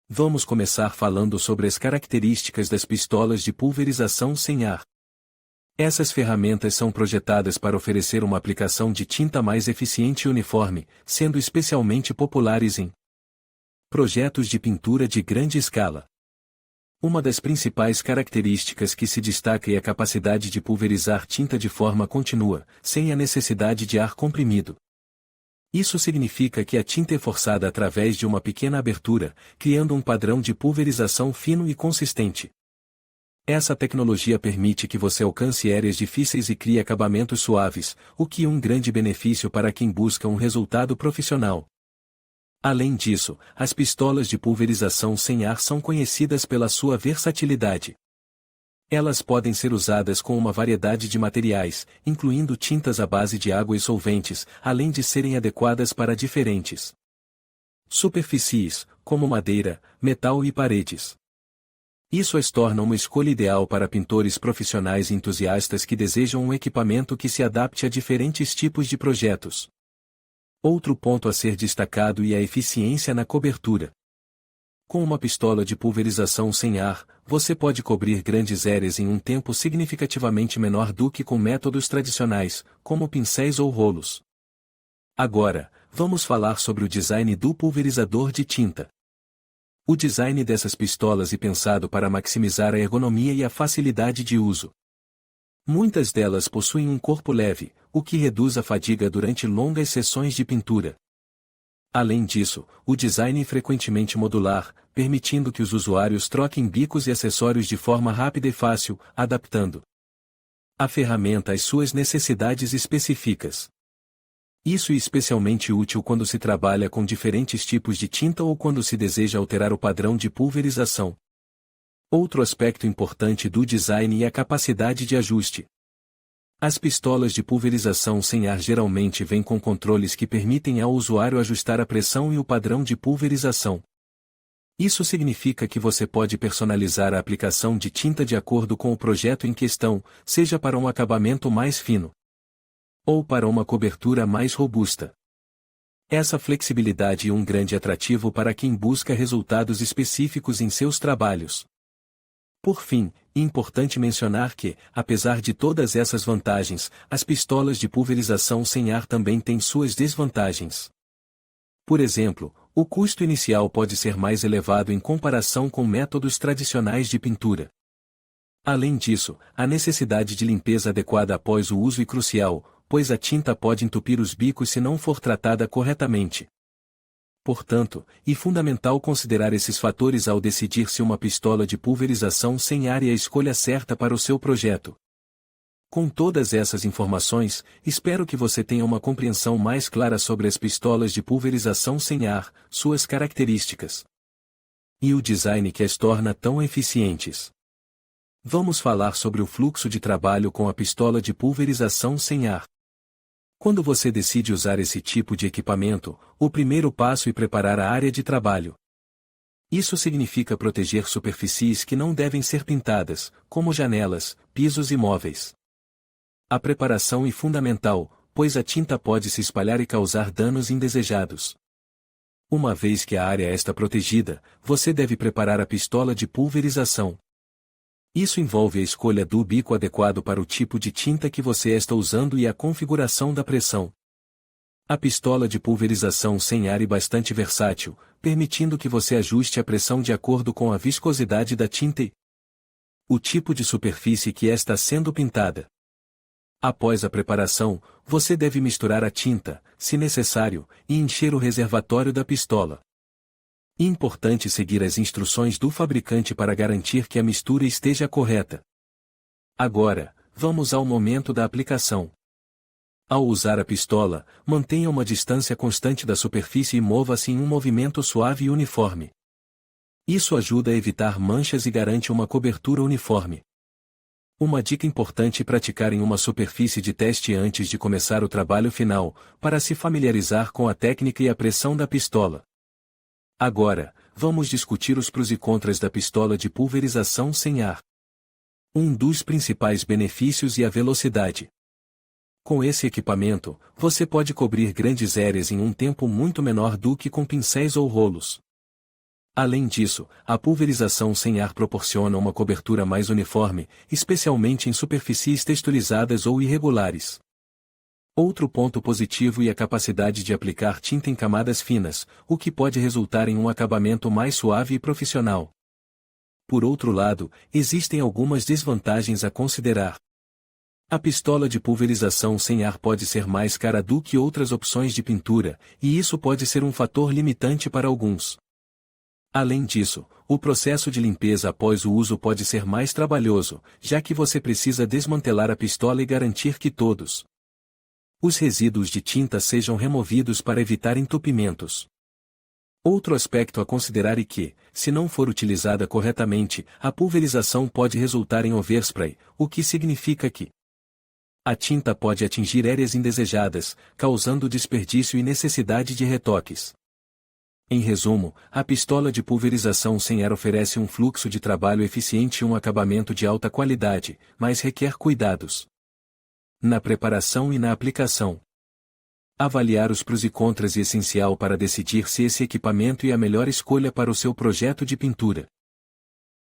Vamos começar falando sobre as características das pistolas de pulverização sem ar. Essas ferramentas são projetadas para oferecer uma aplicação de tinta mais eficiente e uniforme, sendo especialmente populares em projetos de pintura de grande escala. Uma das principais características que se destaca é a capacidade de pulverizar tinta de forma contínua, sem a necessidade de ar comprimido. Isso significa que a tinta é forçada através de uma pequena abertura, criando um padrão de pulverização fino e consistente. Essa tecnologia permite que você alcance áreas difíceis e crie acabamentos suaves, o que é um grande benefício para quem busca um resultado profissional. Além disso, as pistolas de pulverização sem ar são conhecidas pela sua versatilidade. Elas podem ser usadas com uma variedade de materiais, incluindo tintas à base de água e solventes, além de serem adequadas para diferentes superfícies, como madeira, metal e paredes. Isso as torna uma escolha ideal para pintores profissionais e entusiastas que desejam um equipamento que se adapte a diferentes tipos de projetos. Outro ponto a ser destacado é a eficiência na cobertura. Com uma pistola de pulverização sem ar, você pode cobrir grandes áreas em um tempo significativamente menor do que com métodos tradicionais, como pincéis ou rolos. Agora, vamos falar sobre o design do pulverizador de tinta. O design dessas pistolas é pensado para maximizar a ergonomia e a facilidade de uso. Muitas delas possuem um corpo leve, o que reduz a fadiga durante longas sessões de pintura. Além disso, o design é frequentemente modular, permitindo que os usuários troquem bicos e acessórios de forma rápida e fácil, adaptando a ferramenta às suas necessidades específicas. Isso é especialmente útil quando se trabalha com diferentes tipos de tinta ou quando se deseja alterar o padrão de pulverização. Outro aspecto importante do design é a capacidade de ajuste. As pistolas de pulverização sem ar geralmente vêm com controles que permitem ao usuário ajustar a pressão e o padrão de pulverização. Isso significa que você pode personalizar a aplicação de tinta de acordo com o projeto em questão, seja para um acabamento mais fino ou para uma cobertura mais robusta. Essa flexibilidade é um grande atrativo para quem busca resultados específicos em seus trabalhos. Por fim, é importante mencionar que, apesar de todas essas vantagens, as pistolas de pulverização sem ar também têm suas desvantagens. Por exemplo, o custo inicial pode ser mais elevado em comparação com métodos tradicionais de pintura. Além disso, a necessidade de limpeza adequada após o uso é crucial, pois a tinta pode entupir os bicos se não for tratada corretamente. Portanto, é fundamental considerar esses fatores ao decidir se uma pistola de pulverização sem ar é a escolha certa para o seu projeto. Com todas essas informações, espero que você tenha uma compreensão mais clara sobre as pistolas de pulverização sem ar, suas características e o design que as torna tão eficientes. Vamos falar sobre o fluxo de trabalho com a pistola de pulverização sem ar. Quando você decide usar esse tipo de equipamento, o primeiro passo é preparar a área de trabalho. Isso significa proteger superfícies que não devem ser pintadas, como janelas, pisos e móveis. A preparação é fundamental, pois a tinta pode se espalhar e causar danos indesejados. Uma vez que a área está protegida, você deve preparar a pistola de pulverização. Isso envolve a escolha do bico adequado para o tipo de tinta que você está usando e a configuração da pressão. A pistola de pulverização sem ar é bastante versátil, permitindo que você ajuste a pressão de acordo com a viscosidade da tinta e o tipo de superfície que está sendo pintada. Após a preparação, você deve misturar a tinta, se necessário, e encher o reservatório da pistola. É importante seguir as instruções do fabricante para garantir que a mistura esteja correta. Agora, vamos ao momento da aplicação. Ao usar a pistola, mantenha uma distância constante da superfície e mova-se em um movimento suave e uniforme. Isso ajuda a evitar manchas e garante uma cobertura uniforme. Uma dica importante é praticar em uma superfície de teste antes de começar o trabalho final, para se familiarizar com a técnica e a pressão da pistola. Agora, vamos discutir os prós e contras da pistola de pulverização sem ar. Um dos principais benefícios é a velocidade. Com esse equipamento, você pode cobrir grandes áreas em um tempo muito menor do que com pincéis ou rolos. Além disso, a pulverização sem ar proporciona uma cobertura mais uniforme, especialmente em superfícies texturizadas ou irregulares. Outro ponto positivo é a capacidade de aplicar tinta em camadas finas, o que pode resultar em um acabamento mais suave e profissional. Por outro lado, existem algumas desvantagens a considerar. A pistola de pulverização sem ar pode ser mais cara do que outras opções de pintura, e isso pode ser um fator limitante para alguns. Além disso, o processo de limpeza após o uso pode ser mais trabalhoso, já que você precisa desmantelar a pistola e garantir que todos os resíduos de tinta sejam removidos para evitar entupimentos. Outro aspecto a considerar é que, se não for utilizada corretamente, a pulverização pode resultar em overspray, o que significa que a tinta pode atingir áreas indesejadas, causando desperdício e necessidade de retoques. Em resumo, a pistola de pulverização sem ar oferece um fluxo de trabalho eficiente e um acabamento de alta qualidade, mas requer cuidados na preparação e na aplicação. Avaliar os prós e contras é essencial para decidir se esse equipamento é a melhor escolha para o seu projeto de pintura.